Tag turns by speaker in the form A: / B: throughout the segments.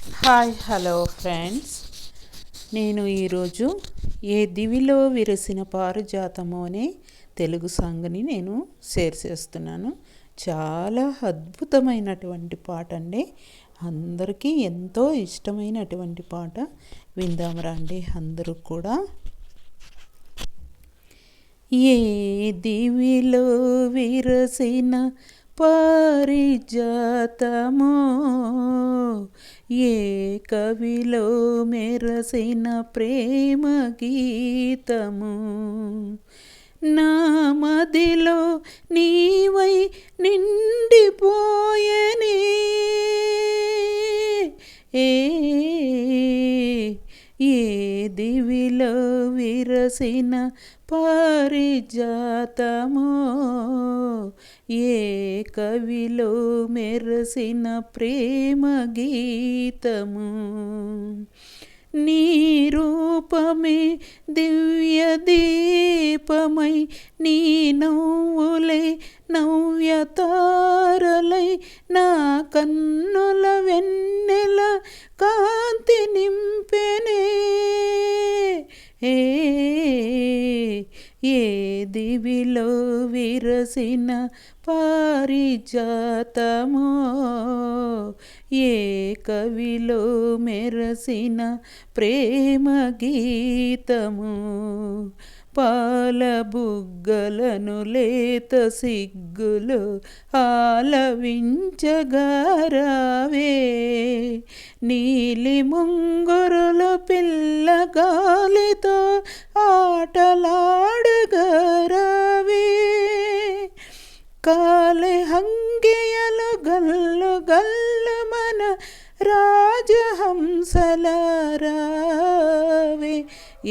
A: Hi hello friends, నేను ఈరోజు ఏ దివిలో విరసిన పారిజాతము అనే తెలుగు సాంగ్ని నేను షేర్ చేస్తున్నాను. చాలా అద్భుతమైనటువంటి పాట అండి. అందరికీ ఎంతో ఇష్టమైనటువంటి పాట. విందాం రండి అందరూ కూడా. ఏ దివిలో విరసిన పారిజాతమో, ఏ కవిలో మెరసిన ప్రేమ గీతము, నా మదిలో నీవై నిండిపోయనే. ఏ దివిలో విరసిన పారిజాతమో, ఏ కవిలో మెరసిన ప్రేమ గీతము, నీ రూపమే దివ్య దీపమై, నీ నవ్వులే నవ్యతారలై, నా కన్నుల వెన్నెల కాంతి నింపెనే. ఏ దివిలో విరసిన పారిజాతమో, ఏ కవిలో మెరసిన ప్రేమ గీతము, పాల బుగ్గలను లేత సిగ్గులు ఆలవించగారావే, నీలి ముంగురుల పిల్లగాలితో ఆటలాడగారావే, కాలే హంగియలు గల్లు గల్లు మన రాజహంసలారావే.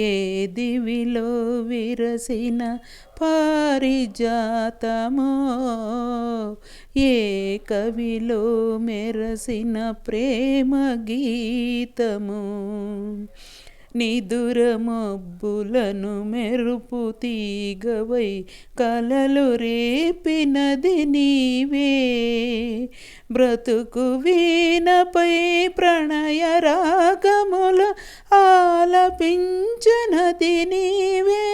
A: ఏ దివిలో విరసిన పారిజాతమో, ఏ కవిలో మెరసిన ప్రేమ గీతము, నిదుర మబ్బులను మెరుపు తీగవై కలలు రేపినది నీవే, బ్రతుకు వీణపై ప్రణయ రాగముల ఆలపించనది నీవే,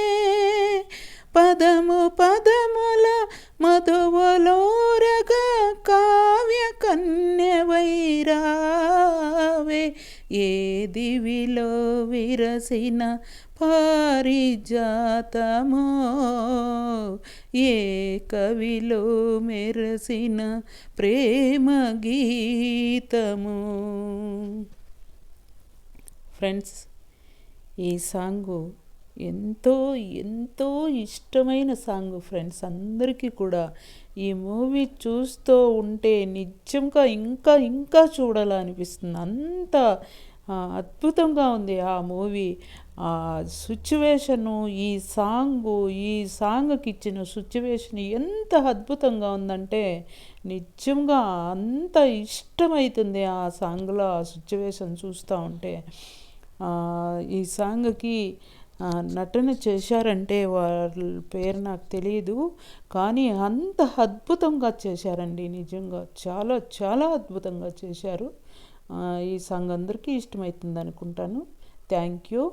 A: పదము పదముల మధువులోరగా కావ్య కన్యవైరావే. ఏ దివిలో విరసిన పారిజాతమో, ఏ కవిలో మెరసిన ప్రేమ గీతము. ఫ్రెండ్స్, ఈ సాంగు ఎంతో ఎంతో ఇష్టమైన సాంగ్ ఫ్రెండ్స్ అందరికీ కూడా. ఈ మూవీ చూస్తూ ఉంటే నిజంగా ఇంకా ఇంకా చూడాలనిపిస్తుంది. అంత అద్భుతంగా ఉంది ఆ మూవీ. ఆ సిచ్యువేషను, ఈ సాంగ్కి ఇచ్చిన సిచ్యువేషన్ ఎంత అద్భుతంగా ఉందంటే నిజంగా అంత ఇష్టమవుతుంది ఆ సాంగ్లో. ఆ సిచ్యువేషన్ చూస్తూ ఉంటే ఈ సాంగ్కి నటన చేశారంటే వాళ్ళ పేరు నాకు తెలియదు, కానీ అంత అద్భుతంగా చేశారండి. నిజంగా చాలా చాలా అద్భుతంగా చేశారు. ఈ సాంగ్ అందరికీ ఇష్టమవుతుంది అనుకుంటాను. Thank you.